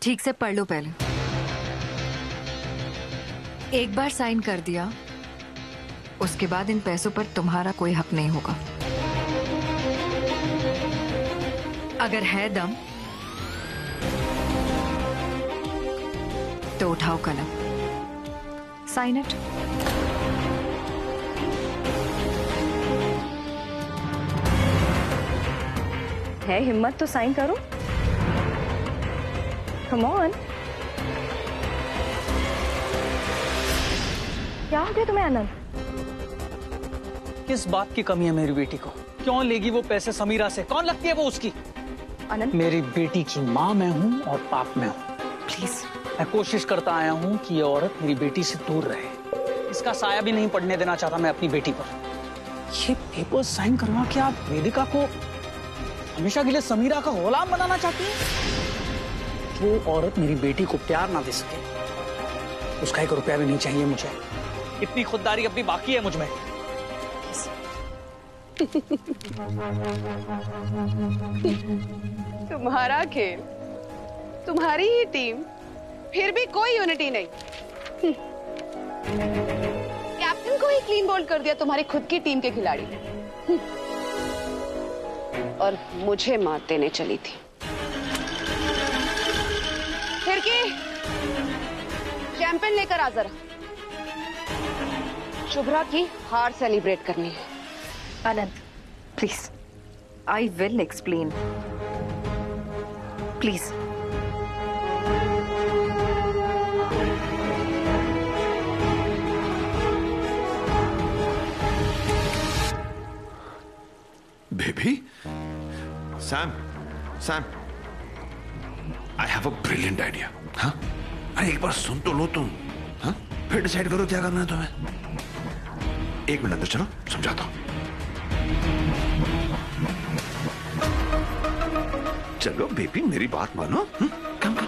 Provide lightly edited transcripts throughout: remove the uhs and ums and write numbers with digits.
ठीक से पढ़ लो पहले। एक बार साइन कर दिया, उसके बाद इन पैसों पर तुम्हारा कोई हक नहीं होगा। अगर है दम तो उठाओ कलम, साइन इट। है हिम्मत तो साइन करो। Come on. क्या हो गया तुम्हें आनंद? किस बात की कमी है मेरी बेटी को? क्यों लेगी वो पैसे समीरा से? कौन लगती है वो उसकी? आनंद, मेरी बेटी की माँ मैं हूँ और बाप मैं हूँ। प्लीज। मैं कोशिश करता आया हूँ कि ये औरत मेरी बेटी से दूर रहे। इसका साया भी नहीं पड़ने देना चाहता मैं अपनी बेटी पर। ये पेपर साइन करवा के आप वेदिका को हमेशा के लिए समीरा का गुलाम बनाना चाहती हैं? वो औरत मेरी बेटी को प्यार ना दे सके, उसका 1 रुपया भी नहीं चाहिए मुझे। इतनी खुददारी अभी बाकी है मुझ में। तुम्हारा खेल, तुम्हारी ही टीम, फिर भी कोई यूनिटी नहीं। कैप्टन को ही क्लीन बोल्ड कर दिया तुम्हारी खुद की टीम के खिलाड़ी ने। और मुझे मात देने चली थी। फिर की चैंपियन लेकर आ जरा। शुभ्रा की हार सेलिब्रेट करनी है। Anand, please, I will explain. Please. Baby, Sam, Sam, I have a brilliant idea. हाँ, अरे एक बार सुन तो लो तुम। हाँ, फिर डिसाइड करो क्या करना है तुम्हें। 1 मिनट अंदर चलो, समझाता हूं। चलो बेबी, मेरी बात मानो। कम कम।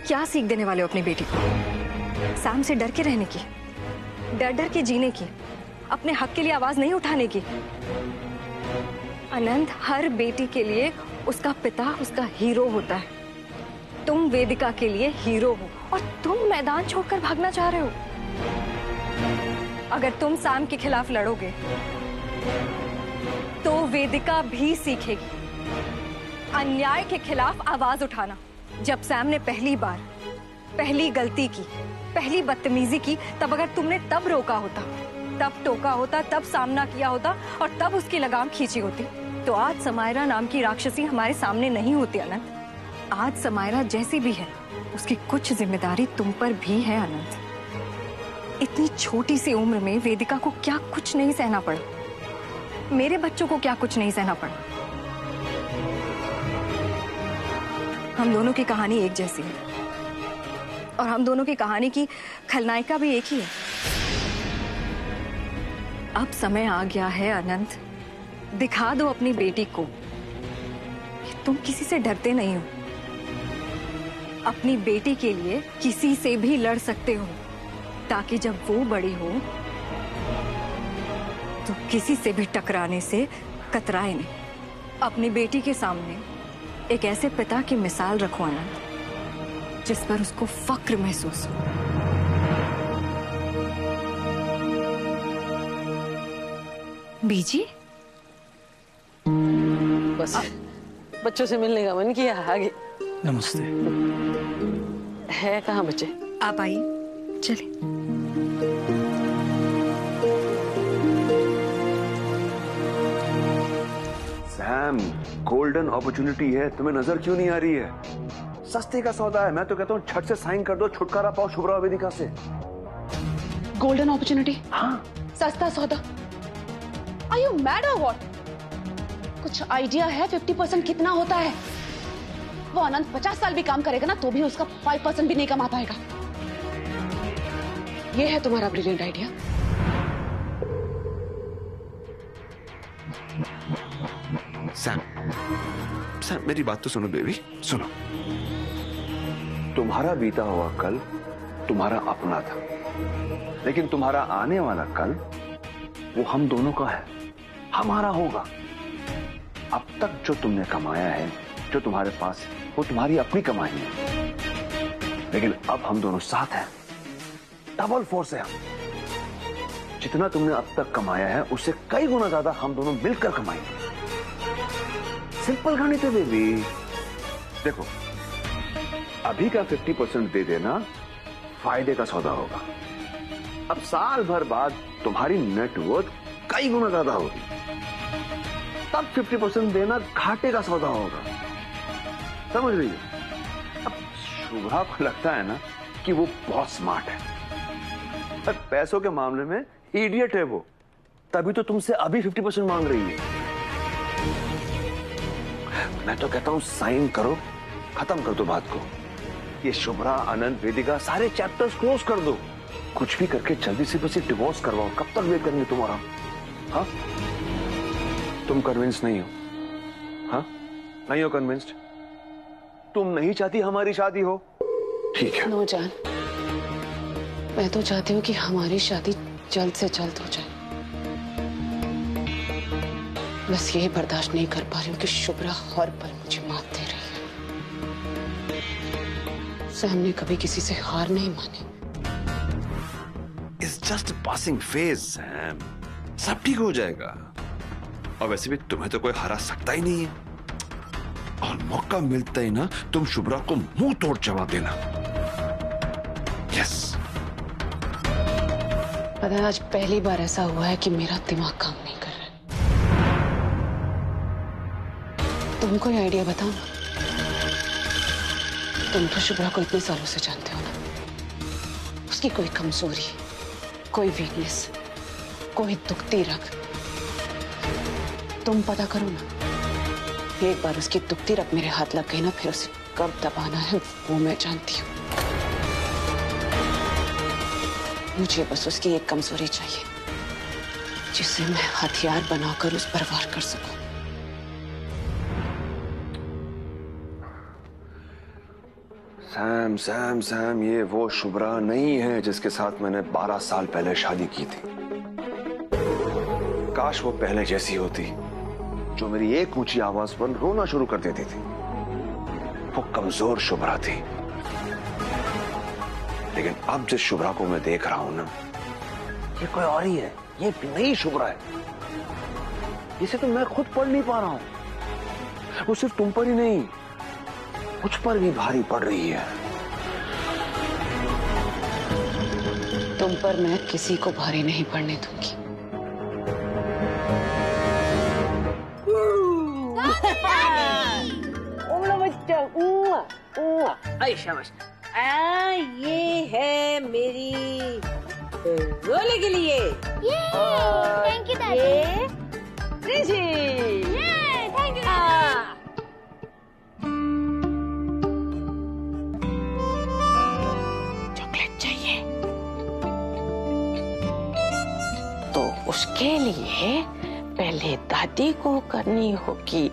क्या सीख देने वाले हो अपनी बेटी को? सैम से डर के रहने की, डर डर के जीने की, अपने हक के लिए आवाज नहीं उठाने की। आनंद, हर बेटी के लिए उसका पिता उसका हीरो होता है। तुम वेदिका के लिए हीरो हो और तुम मैदान छोड़कर भागना चाह रहे हो। अगर तुम सैम के खिलाफ लड़ोगे तो वेदिका भी सीखेगी अन्याय के खिलाफ आवाज उठाना। जब सैम ने पहली बार पहली गलती की, पहली बदतमीजी की, तब अगर तुमने तब रोका होता, तब टोका होता, तब सामना किया होता और तब उसकी लगाम खींची होती, तो आज समायरा नाम की राक्षसी हमारे सामने नहीं होती। आनंद, आज समायरा जैसी भी है, उसकी कुछ जिम्मेदारी तुम पर भी है। आनंद, इतनी छोटी सी उम्र में वेदिका को क्या कुछ नहीं सहना पड़ा, मेरे बच्चों को क्या कुछ नहीं सहना पड़ा। हम दोनों की कहानी एक जैसी है और हम दोनों की कहानी की खलनायिका भी एक ही है। अब समय आ गया है आनंद, दिखा दो अपनी बेटी को कि तुम किसी से डरते नहीं हो। अपनी बेटी के लिए किसी से भी लड़ सकते हो, ताकि जब वो बड़ी हो तो किसी से भी टकराने से कतराए नहीं। अपनी बेटी के सामने एक ऐसे पिता की मिसाल रखो आनंद, जिस पर उसको फक्र महसूस हो। बीजी, बस बच्चों से मिलने का मन किया, आगे। नमस्ते। है कहाँ बच्चे? आप आइए, चलिए। सैम, गोल्डन अपॉर्चुनिटी है, तुम्हें नजर क्यों नहीं आ रही है? सस्ते का सौदा है। मैं तो कहता हूँ छट से साइन कर दो, छुटकारा पाओ शुभ्रा वेदिका से। Golden opportunity? हाँ, सस्ता सौदा? आर यू मैड और व्हाट? कुछ आइडिया है 50% कितना होता है? वो आनंद 50 साल भी काम करेगा ना तो भी उसका 5% भी नहीं कमा पाएगा। ये है तुम्हारा ब्रिलियंट आइडिया? सैम, सैम मेरी बात तो सुनो बेबी, सुनो। तुम्हारा बीता हुआ कल तुम्हारा अपना था, लेकिन तुम्हारा आने वाला कल वो हम दोनों का है, हमारा होगा। अब तक जो तुमने कमाया है, जो तुम्हारे पास है, वो तुम्हारी अपनी कमाई है, लेकिन अब हम दोनों साथ हैं, डबल फोर्स है हम। जितना तुमने अब तक कमाया है उससे कई गुना ज्यादा हम दोनों मिलकर कमाएंगे। सिंपल गणित है बेबी। देखो, अभी का 50% दे देना फायदे का सौदा होगा। अब साल भर बाद तुम्हारी नेटवर्थ कई गुना ज्यादा होगी, तब 50% देना घाटे का सौदा होगा। समझ रही हो? अब शुभ्रा को लगता है ना कि वो बहुत स्मार्ट है, पर पैसों के मामले में इडियट है वो, तभी तो तुमसे अभी 50% मांग रही है। मैं तो कहता हूं साइन करो, खत्म कर दो बात को। ये शुभ्रा, अनंत, वेदिका सारे चैप्टर्स क्लोज कर दो। कुछ भी करके जल्दी से बस डिवोर्स करवाओ। कब तक वेट करेंगे तुम्हारा? हाँ, तुम कन्विंस नहीं हो? हाँ, नहीं हो कन्विंस्ड? तुम नहीं चाहती हमारी शादी हो? ठीक है। नो जान, मैं तो चाहती हूँ कि हमारी शादी जल्द से जल्द हो जाए। बस यही बर्दाश्त नहीं कर पा रही हूँ कि शुभ्रा हर पल मुझे मात दे रही है। सैम ने कभी किसी से हार नहीं मानी। It's just a passing phase, Sam. सब ठीक हो जाएगा। और वैसे भी तुम्हें तो कोई हरा सकता ही नहीं है। और मौका मिलता ही ना तुम शुभ्रा को मुंह तोड़ जवाब देना। यस। पता है, आज पहली बार ऐसा हुआ है कि मेरा दिमाग काम नहीं कर रहा है। तुम कोई आइडिया बताओ ना। तुम तो शुभ्रा को इतने सालों से जानते हो ना। उसकी कोई कमजोरी, कोई वीकनेस, कोई दुखती रग, तुम पता करो ना। एक बार उसकी दुखती रग मेरे हाथ लग गई ना, फिर उसे कब दबाना है वो मैं जानती हूँ। मुझे बस उसकी एक कमजोरी चाहिए, जिसे मैं हथियार बनाकर उस पर वार कर सकूं। सैम सैम सैम, ये वो शुभ्रा नहीं है जिसके साथ मैंने 12 साल पहले शादी की थी। काश वो पहले जैसी होती, जो मेरी एक ऊंची आवाज पर रोना शुरू कर देती थी। वो कमजोर शुभ्रा थी। लेकिन अब जिस शुभ्रा को मैं देख रहा हूं ना, ये कोई और ही है। ये नई शुभ्रा है। इसे तो मैं खुद पढ़ नहीं पा रहा हूं। वो सिर्फ तुम पर ही नहीं, मुझ पर भी भारी पड़ रही है। तुम पर मैं किसी को भारी नहीं पड़ने दूंगी। शाबाश। ये है मेरी रोले के लिए। थैंक यू दादी। ये ऋषि। थैंक यू दादी। चॉकलेट चाहिए तो उसके लिए पहले दादी को करनी होगी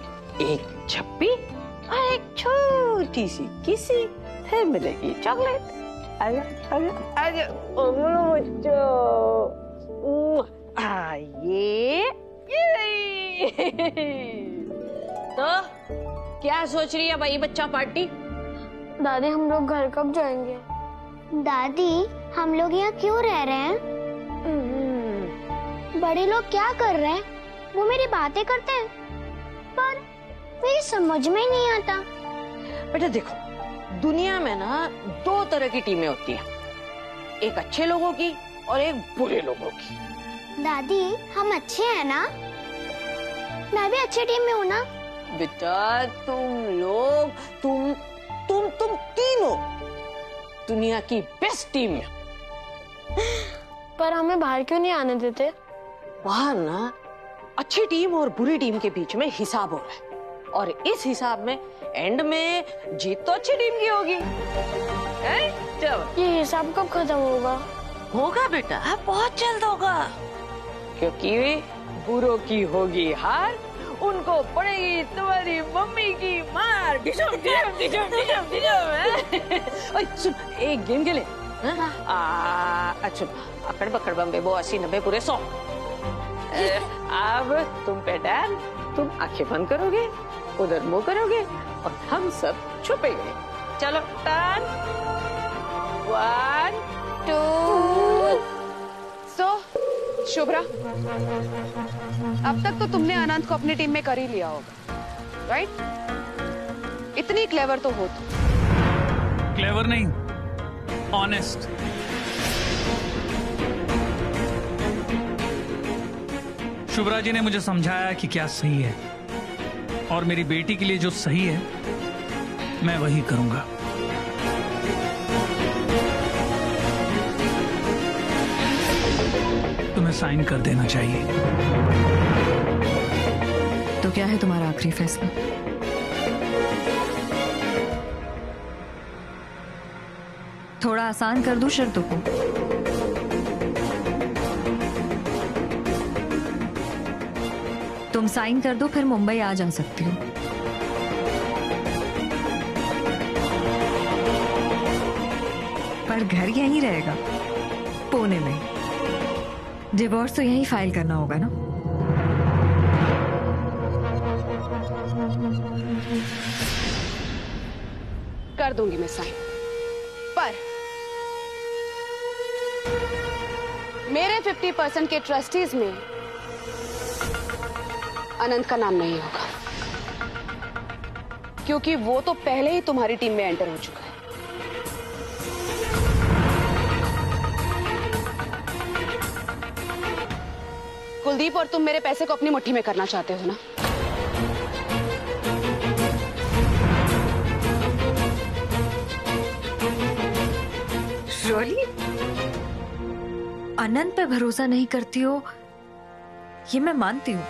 एक छप्पी और एक छोटी सी किसी, फिर मिलेगी चॉकलेट। आजा आजा आजा बच्चों। तो क्या सोच रही है भाई बच्चा पार्टी? दादी, हम लोग घर कब जाएंगे? दादी, हम लोग यहाँ क्यों रह रहे हैं? बड़े लोग क्या कर रहे हैं? वो मेरी बातें करते हैं, पर मेरी समझ में ही नहीं आता। बेटा देखो, दुनिया में ना दो तरह की टीमें होती हैं, एक अच्छे लोगों की और एक बुरे लोगों की। दादी, हम अच्छे हैं ना? मैं भी अच्छी टीम में हूँ ना? बेटा तुम लोग तुम तीनों दुनिया की बेस्ट टीम है। पर हमें बाहर क्यों नहीं आने देते? बाहर ना अच्छी टीम और बुरी टीम के बीच में हिसाब हो रहा है, और इस हिसाब में एंड में जीत तो अच्छी टीम की होगी। ये हिसाब कब खत्म होगा? होगा बेटा, बहुत जल्द होगा, क्योंकि बुरों की होगी हार, उनको पड़ेगी तुम्हारी मम्मी की मार। डिशम डिशम डिशम डिशम डिशम। ओए सुन, एक गेम खेले। अच्छा, अकड़ बकड़ बम्बे 80 90 पूरे 100। अब तुम पैटर्न, तुम आंखें बंद करोगे, उधर मुंह करोगे और हम सब छुपेंगे। चलो टर्न, 1 2। सो शुभ्रा, अब तक तो तुमने अनंत को अपनी टीम में कर ही लिया होगा, राइट? इतनी क्लेवर तो हो तुम। क्लेवर नहीं, ऑनेस्ट। शुभ्रा जी ने मुझे समझाया कि क्या सही है, और मेरी बेटी के लिए जो सही है मैं वही करूंगा। तुम्हें साइन कर देना चाहिए। तो क्या है तुम्हारा आखिरी फैसला? थोड़ा आसान कर दूं शर्तों को? तुम साइन कर दो, फिर मुंबई आ जा सकती हो। पर घर यहीं रहेगा, पुणे में। डिवोर्स तो यहीं फाइल करना होगा ना? कर दूंगी मैं साइन, पर मेरे 50% के ट्रस्टीज में अनंत का नाम नहीं होगा, क्योंकि वो तो पहले ही तुम्हारी टीम में एंटर हो चुका है। कुलदीप, और तुम मेरे पैसे को अपनी मुट्ठी में करना चाहते हो ना? रोली, अनंत पे भरोसा नहीं करती हो ये मैं मानती हूँ,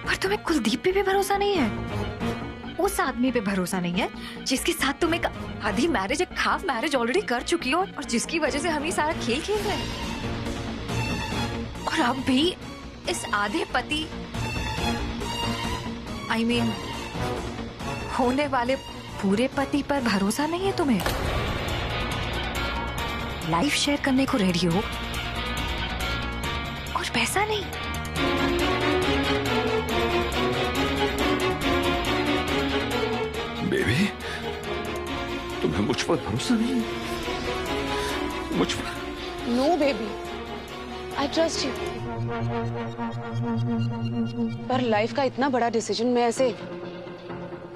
पर तुम्हें कुलदीप पे भी भरोसा नहीं है? उस आदमी पे भरोसा नहीं है जिसके साथ तुम एक आधी मैरिज, एक हाफ मैरिज ऑलरेडी कर चुकी हो, और जिसकी वजह से हम ये सारा खेल खेल रहे हैं। और अब भी इस आधे पति, I mean, होने वाले पूरे पति पर भरोसा नहीं है तुम्हें? लाइफ शेयर करने को रेडी हो और पैसा नहीं। बेबी, तुम्हें मुझ पर भरोसा नहीं है? मुझ पर? No baby, I trust you. पर लाइफ का इतना बड़ा डिसीजन मैं ऐसे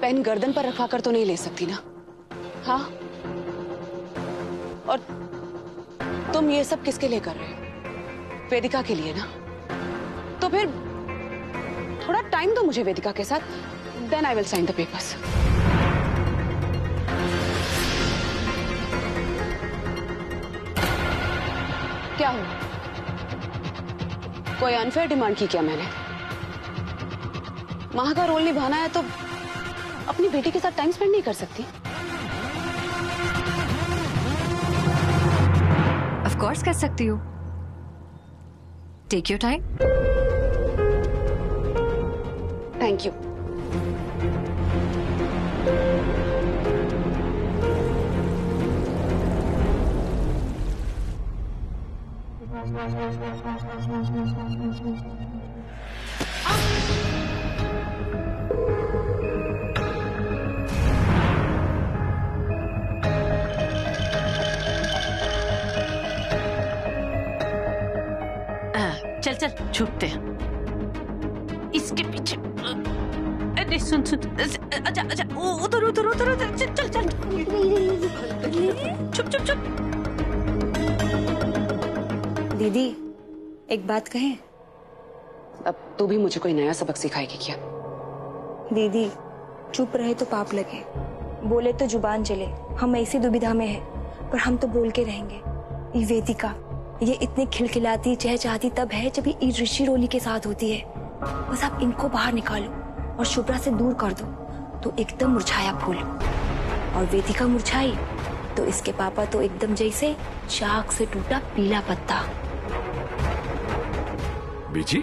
पेन गर्दन पर रखा कर तो नहीं ले सकती ना? हाँ, और तुम ये सब किसके लिए कर रहे हो? वेदिका के लिए ना? तो फिर थोड़ा टाइम दो मुझे वेदिका के साथ, then I will sign the papers. क्या हुआ? कोई अनफेयर डिमांड की क्या मैंने? माँ का रोल निभाना है तो अपनी बेटी के साथ टाइम स्पेंड नहीं कर सकती? ऑफ कोर्स कर सकती हो। Take your time. Thank you. चल चल छुपते हैं इसके पीछे। अरे सुन सुन, अच्छा अच्छा, उधर उधर उधर उधर, चल चल, चुप चुप चुप। दीदी, एक बात कहें? अब तू भी मुझे कोई नया सबक सिखाएगी क्या? दीदी, चुप रहे तो पाप लगे, बोले तो जुबान जले। हम ऐसी दुविधा में हैं, पर हम तो बोल के रहेंगे। ये वेदिका, ये इतनी खिलखिलाती चहचहाती तब है जब ये ऋषि रोली के साथ होती है। बस आप इनको बाहर निकालो और शुभ्रा से दूर कर दो तो एकदम मुरझाया फूल, और वेदिका मुरझाई तो इसके पापा तो एकदम जैसे चाक से टूटा पीला पत्ता। बीजी,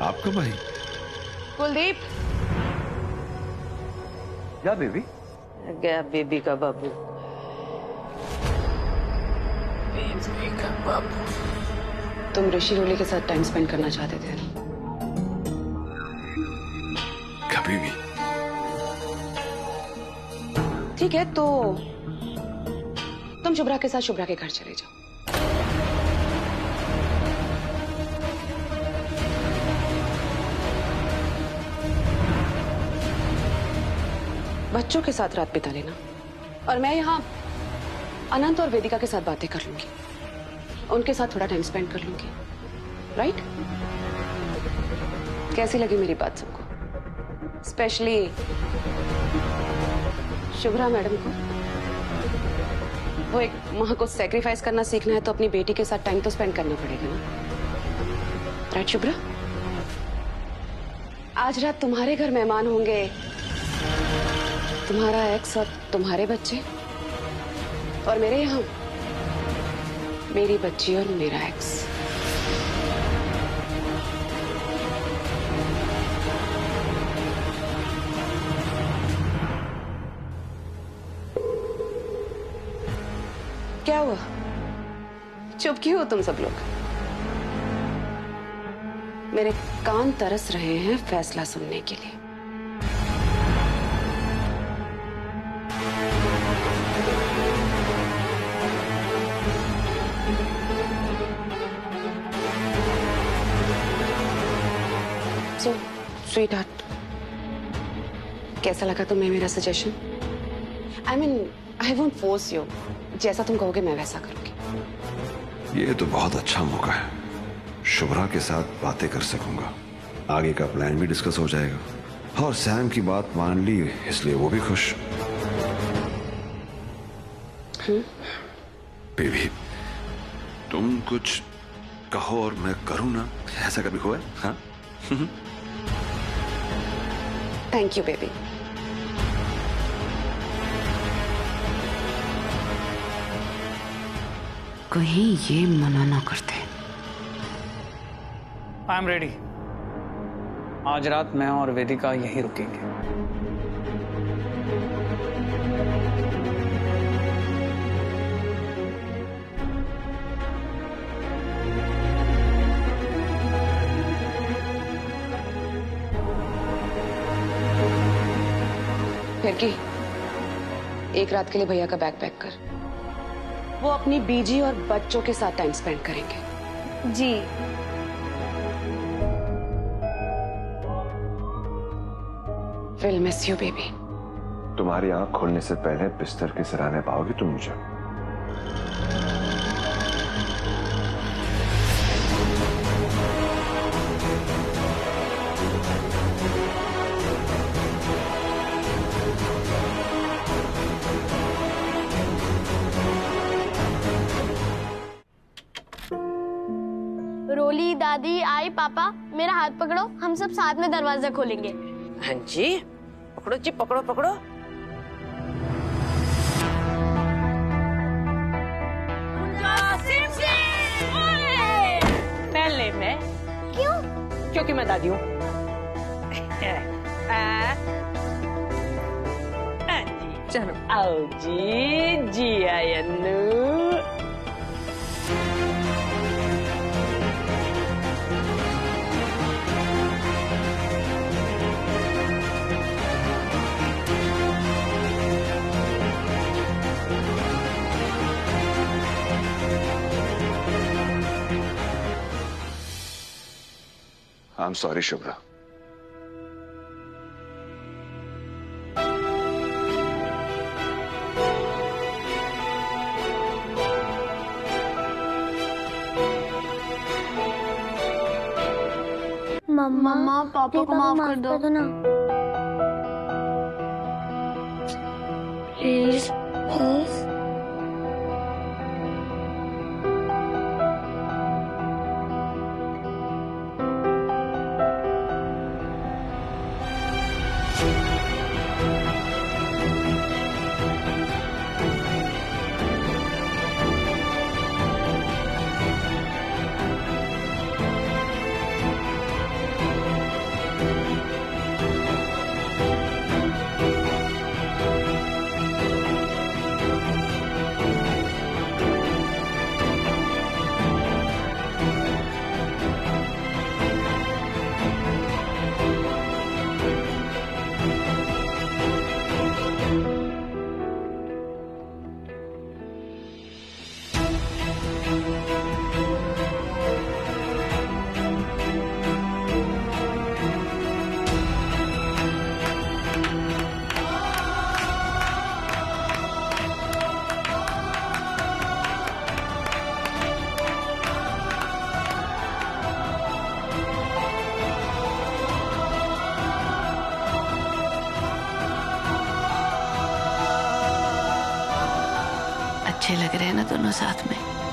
आप कब आई? कुलदीप, क्या बेबी? गया बेबी का बाबू। देखा बाबू। तुम ऋषि रोली के साथ टाइम स्पेंड करना चाहते थे ना? कभी भी। ठीक है, तो तुम शुभ्रा के साथ शुभ्रा के घर चले जाओ। बच्चों के साथ रात बिता लेना और मैं यहाँ अनंत और वेदिका के साथ बातें कर लूंगी, उनके साथ थोड़ा टाइम स्पेंड कर लूंगी। राइट? कैसी लगी मेरी बात सबको? स्पेशली शुभ्रा मैडम को। वो एक माँ को सैक्रिफाइस करना सीखना है तो अपनी बेटी के साथ टाइम तो स्पेंड करना पड़ेगा ना। राइट शुभ्रा? आज रात तुम्हारे घर मेहमान होंगे, तुम्हारा एक्स और तुम्हारे बच्चे, और मेरे यहाँ मेरी बच्ची और मेरा एक्स। क्या हुआ? चुप क्यों हो तुम सब लोग? मेरे कान तरस रहे हैं फैसला सुनने के लिए। So, sweetheart, कैसा लगा तुम्हें मेरा suggestion? I mean, I won't force you. जैसा तुम कहोगे मैं वैसा करूंगी। ये तो बहुत अच्छा मौका है। शुभ्रा के साथ बातें कर सकूंगा, आगे का प्लान भी डिस्कस हो जाएगा, और सैम की बात मान ली इसलिए वो भी खुश। बेबी, तुम कुछ कहो और मैं करूं ना, ऐसा कभी हुआ है? हाँ? Thank you baby. कहीं ये मना ना करते। I am ready. आज रात मैं और वेदिका यहीं रुकेंगे। फिर की एक रात के लिए भैया का बैग पैक कर। वो अपनी बीजी और बच्चों के साथ टाइम स्पेंड करेंगे। जी। Will miss you baby. तुम्हारी आंख खोलने से पहले बिस्तर के सिराने पाओगी तुम मुझे। रोली, दादी, आई, पापा, मेरा हाथ पकड़ो, हम सब साथ में दरवाजा खोलेंगे। हाँ जी, पकड़ो जी, पकड़ो पकड़ो। पहले मैं। क्यों? क्योंकि मैं दादी हूँ। चलो आओ जी, जी आयन्नू। I'm sorry, Shubhra. मम्मा, पापा को माफ कर दो ना। Please, please. अच्छे लग रहे हैं ना दोनों साथ में।